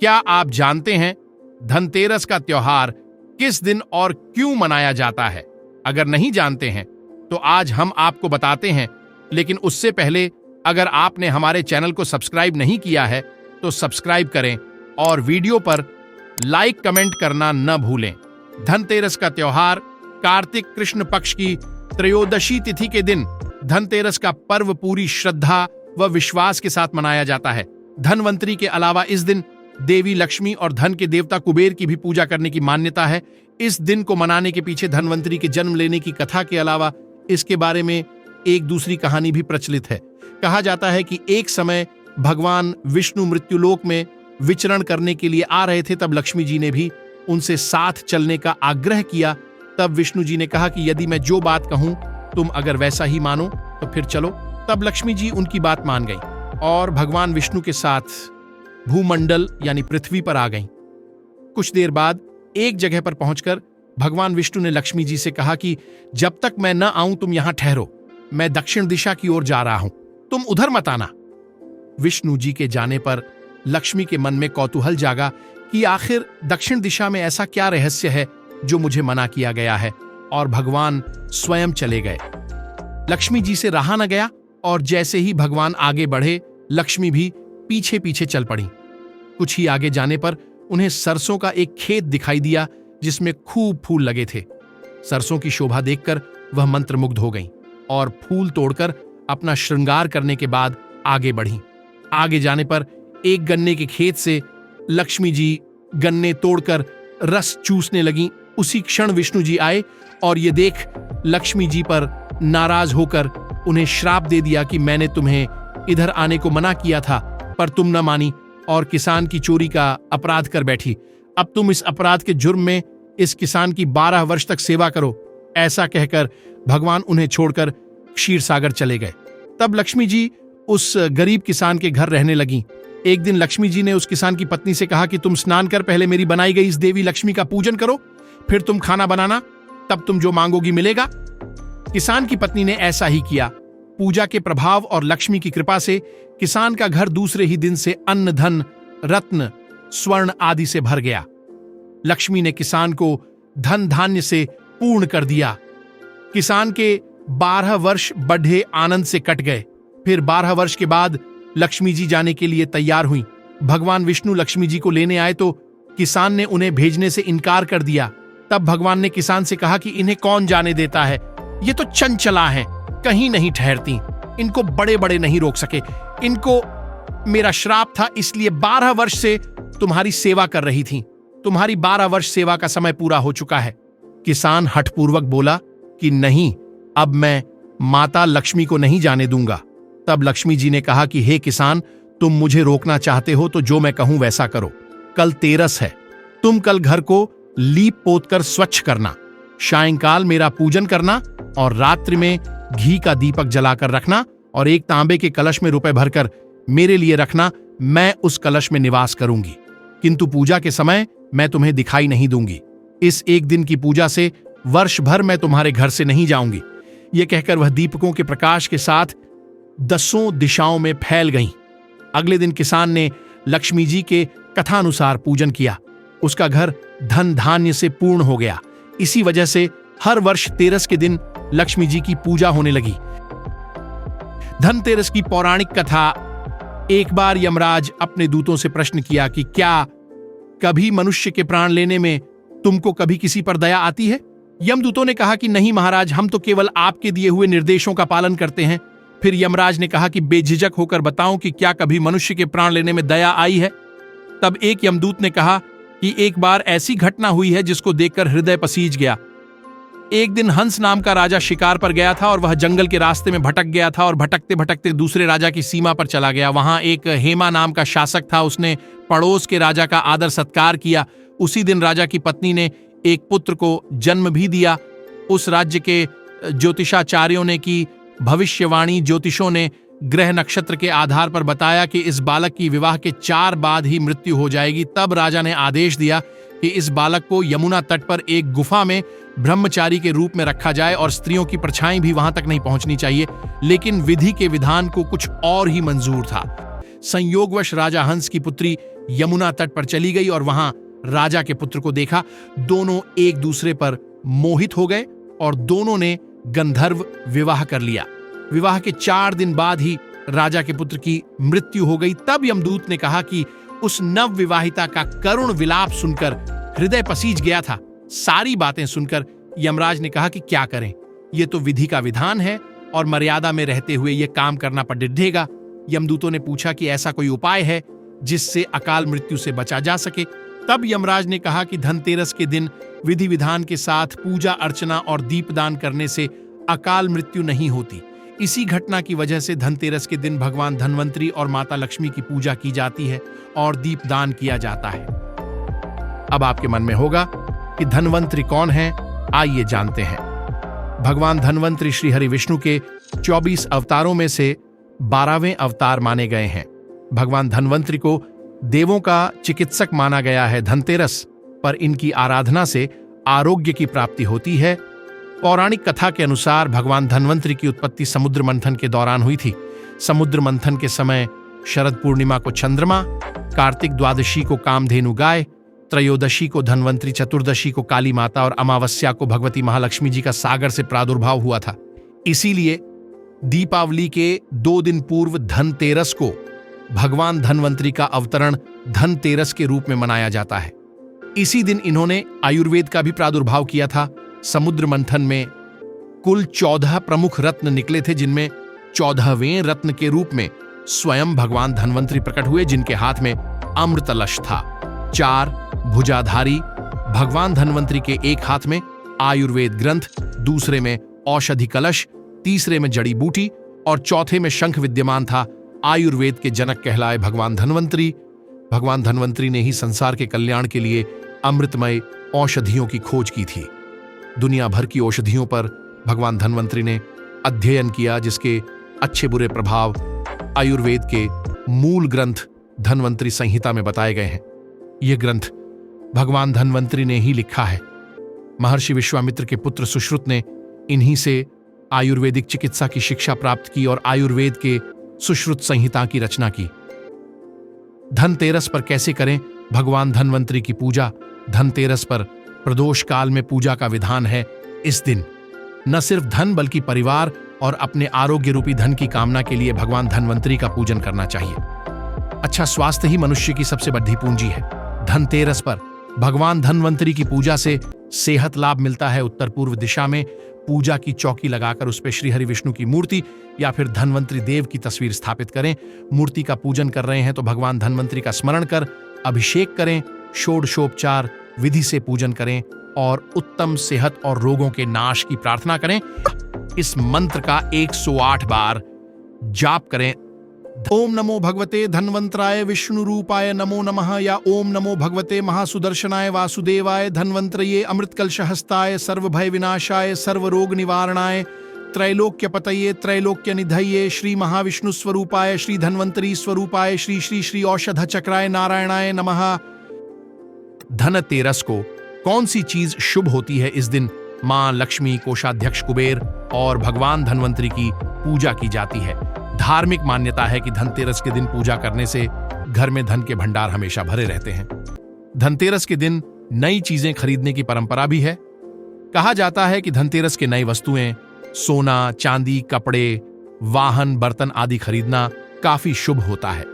क्या आप जानते हैं धनतेरस का त्योहार किस दिन और क्यों मनाया जाता है? अगर नहीं जानते हैं तो आज हम आपको बताते हैं, लेकिन उससे पहले अगर आपने हमारे चैनल को सब्सक्राइब नहीं किया है तो सब्सक्राइब करें और वीडियो पर लाइक कमेंट करना न भूलें। धनतेरस का त्योहार कार्तिक कृष्ण पक्ष की त्रयोदशी तिथि के दिन धनतेरस का पर्व पूरी श्रद्धा व विश्वास के साथ मनाया जाता है। धनवंतरी के अलावा इस दिन देवी लक्ष्मी और धन के देवता कुबेर की भी पूजा करने की मान्यता है। इस दिन को मनाने के पीछे धनवंतरी के जन्म लेने की कथा के अलावा इसके बारे में एक दूसरी कहानी भी प्रचलित है। कहा जाता है कि एक समय भगवान विष्णु मृत्युलोक में विचरण करने के लिए आ रहे थे, तब लक्ष्मी जी ने भी उनसे साथ चलने का आग्रह किया। तब विष्णु जी ने कहा कि यदि मैं जो बात कहूं तुम अगर वैसा ही मानो तो फिर चलो। तब लक्ष्मी जी उनकी बात मान गई और भगवान विष्णु के साथ भूमंडल यानी पृथ्वी पर आ गईं। कुछ देर बाद एक जगह पर पहुंचकर भगवान विष्णु ने लक्ष्मी जी से कहा कि जब तक मैं न आऊं तुम यहां ठहरो, मैं दक्षिण दिशा की ओर जा रहा हूं, तुम उधर मत आना। विष्णु जी के जाने पर लक्ष्मी के मन में कौतूहल जागा कि आखिर दक्षिण दिशा में ऐसा क्या रहस्य है जो मुझे मना किया गया है, और भगवान स्वयं चले गए। लक्ष्मी जी से रहा न गया और जैसे ही भगवान आगे बढ़े लक्ष्मी भी पीछे पीछे चल पड़ी। कुछ ही आगे जाने पर उन्हें सरसों का एक खेत दिखाई दिया जिसमें खूब फूल लगे थे। सरसों की शोभा देखकर वह मंत्रमुग्ध हो गईं और फूल तोड़कर अपना श्रृंगार करने के बाद आगे बढ़ीं। आगे जाने पर एक गन्ने के खेत से लक्ष्मी जी गन्ने तोड़कर रस चूसने लगीं। उसी क्षण विष्णु जी आए और ये देख लक्ष्मी जी पर नाराज होकर उन्हें श्राप दे दिया कि मैंने तुम्हें इधर आने को मना किया था पर तुम न मानी और किसान की चोरी का अपराध कर बैठी। अब तुम इस अपराध के जुर्म में इस किसान की 12 वर्ष तक सेवा करो। ऐसा कहकर भगवान उन्हें छोड़कर क्षीर सागर चले गए। तब लक्ष्मी जी उस गरीब किसान के घर रहने लगीं। एक दिन लक्ष्मी जी ने उस किसान की पत्नी से कहा कि तुम स्नान कर पहले मेरी बनाई गई इस देवी लक्ष्मी का पूजन करो, फिर तुम खाना बनाना, तब तुम जो मांगोगी मिलेगा। किसान की पत्नी ने ऐसा ही किया। पूजा के प्रभाव और लक्ष्मी की कृपा से किसान का घर दूसरे ही दिन से अन्न धन रत्न स्वर्ण आदि से भर गया। लक्ष्मी ने किसान को धन धान्य से पूर्ण कर दिया। किसान के 12 वर्ष बढ़े आनंद से कट गए। फिर 12 वर्ष के बाद लक्ष्मी जी जाने के लिए तैयार हुई। भगवान विष्णु लक्ष्मी जी को लेने आए तो किसान ने उन्हें भेजने से इनकार कर दिया। तब भगवान ने किसान से कहा कि इन्हें कौन जाने देता है, ये तो चंचला हैं, कहीं नहीं ठहरती, इनको बड़े बड़े नहीं रोक सके। इनको मेरा श्राप था, इसलिए 12 वर्ष से तुम्हारी सेवा कर रही थी। तुम्हारी 12 वर्ष सेवा का समय पूरा हो चुका है। किसान हठपूर्वक बोला कि नहीं, अब मैं माता लक्ष्मी को नहीं जाने दूंगा। तब लक्ष्मी जी ने कहा कि हे किसान, तुम मुझे रोकना चाहते हो तो जो मैं कहूं वैसा करो। कल तेरस है, तुम कल घर को लीप पोत कर स्वच्छ करना, सायंकाल मेरा पूजन करना और रात्रि में घी का दीपक जलाकर रखना और एक तांबे के कलश में रुपए भरकर मेरे लिए रखना। मैं उस कलश में निवास करूंगी, किंतु पूजा के समय मैं तुम्हें दिखाई नहीं दूंगी। इस एक दिन की पूजा से वर्ष भर मैं तुम्हारे घर से नहीं जाऊंगी। यह कहकर वह दीपकों के प्रकाश के साथ 10 दिशाओं में फैल गईं। अगले दिन किसान ने लक्ष्मी जी के कथानुसार पूजन किया। उसका घर धन धान्य से पूर्ण हो गया। इसी वजह से हर वर्ष तेरस के दिन लक्ष्मी जी की पूजा होने लगी। धनतेरस की पौराणिक कथा। एक बार यमराज अपने दूतों से प्रश्न किया कि क्या कभी मनुष्य के प्राण लेने में तुमको कभी किसी पर दया आती है? यमदूतों ने कहा कि नहीं महाराज, हम तो केवल आपके दिए हुए निर्देशों का पालन करते हैं। फिर यमराज ने कहा कि बेझिझक होकर बताओ कि क्या कभी मनुष्य के प्राण लेने में दया आई है? तब एक यमदूत ने कहा कि एक बार ऐसी घटना हुई है जिसको देखकर हृदय पसीज गया। एक दिन हंस नाम का राजा शिकार पर गया था और वह जंगल के रास्ते में भटक गया था और भटकते भटकते दूसरे राजा की सीमा पर चला गया। वहां एक हेमा नाम का शासक था, उसने पड़ोस के राजा का आदर सत्कार किया। उसी दिन राजा की पत्नी ने एक पुत्र को जन्म भी दिया। उस राज्य के ज्योतिषाचार्यों ने की भविष्यवाणी, ज्योतिषों ने ग्रह नक्षत्र के आधार पर बताया कि इस बालक की विवाह के 4 बाद ही मृत्यु हो जाएगी। तब राजा ने आदेश दिया कि इस बालक को यमुना तट पर एक गुफा में ब्रह्मचारी के रूप में रखा जाए और स्त्रियों की परछाई भी वहां तक नहीं पहुंचनी चाहिए। लेकिन विधि के विधान को कुछ और ही मंजूर था। संयोगवश राजा हंस की पुत्री यमुना तट पर चली गई और वहां राजा के पुत्र को देखा। दोनों एक दूसरे पर मोहित हो गए और दोनों ने गंधर्व विवाह कर लिया। विवाह के 4 दिन बाद ही राजा के पुत्र की मृत्यु हो गई। तब यमदूत ने कहा कि उस नव विवाहिता का करुण विलाप सुनकर हृदय पसीज गया था। सारी बातें सुनकर यमराज ने कहा कि क्या करें, यह तो विधि का विधान है और मर्यादा में रहते हुए यह काम करना पड़ेगा। यमदूतों ने पूछा कि ऐसा कोई उपाय है जिससे अकाल मृत्यु से बचा जा सके। तब यमराज ने कहा कि धनतेरस के दिन विधि विधान के साथ पूजा अर्चना और दीपदान करने से अकाल मृत्यु नहीं होती। इसी घटना की वजह से धनतेरस के दिन भगवान धन्वंतरी और माता लक्ष्मी की पूजा की जाती है और दीपदान किया जाता है। अब आपके मन में होगा कि धन्वंतरी कौन है, आइए जानते हैं। भगवान धन्वंतरी श्री हरि विष्णु के 24 अवतारों में से 12वें अवतार माने गए हैं। भगवान धन्वंतरी को देवों का चिकित्सक माना गया है। धनतेरस पर इनकी आराधना से आरोग्य की प्राप्ति होती है। पौराणिक कथा के अनुसार भगवान धन्वंतरी की उत्पत्ति समुद्र मंथन के दौरान हुई थी। समुद्र मंथन के समय शरद पूर्णिमा को चंद्रमा, कार्तिक द्वादशी को कामधेनु गाय, त्रयोदशी को धन्वंतरी, चतुर्दशी को काली माता और अमावस्या को भगवती महालक्ष्मी जी का सागर से प्रादुर्भाव हुआ था। इसीलिए दीपावली के 2 दिन पूर्व धनतेरस को भगवान धन्वंतरी का अवतरण धनतेरस के रूप में मनाया जाता है। इसी दिन इन्होंने आयुर्वेद का भी प्रादुर्भाव किया था। समुद्र मंथन में कुल 14 प्रमुख रत्न निकले थे, जिनमें 14वें रत्न के रूप में स्वयं भगवान धन्वंतरी प्रकट हुए, जिनके हाथ में अमृतलश था। 4 भुजाधारी भगवान धन्वंतरी के एक हाथ में आयुर्वेद ग्रंथ, दूसरे में औषधि कलश, तीसरे में जड़ी बूटी और चौथे में शंख विद्यमान था। आयुर्वेद के जनक कहलाए भगवान धन्वंतरी। भगवान धन्वंतरी ने ही संसार के कल्याण के लिए अमृतमय औषधियों की खोज की थी। दुनिया भर की औषधियों पर भगवान धन्वंतरी ने अध्ययन किया, जिसके अच्छे बुरे प्रभाव आयुर्वेद के मूल ग्रंथ धन्वंतरी संहिता में बताए गए हैं। यह ग्रंथ भगवान धन्वंतरी ने ही लिखा है। महर्षि विश्वामित्र के पुत्र सुश्रुत ने इन्हीं से आयुर्वेदिक चिकित्सा की शिक्षा प्राप्त की और आयुर्वेद के सुश्रुत संहिता की रचना की। धनतेरस पर कैसे करें भगवान धन्वंतरी की पूजा? धनतेरस पर प्रदोष काल में पूजा का विधान है। इस दिन न सिर्फ धन बल्कि परिवार और अपने आरोग्य रूपी धन की कामना के लिए भगवान धन्वंतरी का पूजन करना चाहिए। अच्छा स्वास्थ्य ही मनुष्य की सबसे बड़ी पूंजी है। धनतेरस पर भगवान धन्वंतरी की पूजा से सेहत लाभ मिलता है। उत्तर पूर्व दिशा में पूजा की चौकी लगाकर उस पर श्री हरि विष्णु की मूर्ति या फिर धन्वंतरी देव की तस्वीर स्थापित करें। मूर्ति का पूजन कर रहे हैं तो भगवान धन्वंतरी का स्मरण कर अभिषेक करें, षोडशोपचार विधि से पूजन करें और उत्तम सेहत और रोगों के नाश की प्रार्थना करें। इस मंत्र का 108 बार जाप करें। ओम नमो भगवते धन्वंतराय विष्णु रूपाय नमो नमः, या ओम नमो भगवते महासुदर्शनाय वासुदेवाय धन्वंतरये अमृतकलशहस्ताय सर्वभय विनाशाय सर्वरोग निवारणाय त्रैलोक्यपतये त्रैलोक्य निधये श्री महाविष्णु स्वरूपाय श्री धन्वंतरी स्वरूपाय श्री श्री श्री औषध चक्राय नारायणाय नमः। धनतेरस को कौन सी चीज शुभ होती है? इस दिन मां लक्ष्मी, कोषाध्यक्ष कुबेर और भगवान धन्वंतरी की पूजा की जाती है। धार्मिक मान्यता है कि धनतेरस के दिन पूजा करने से घर में धन के भंडार हमेशा भरे रहते हैं। धनतेरस के दिन नई चीजें खरीदने की परंपरा भी है। कहा जाता है कि धनतेरस के नई वस्तुएं, सोना, चांदी, कपड़े, वाहन, बर्तन आदि खरीदना काफी शुभ होता है।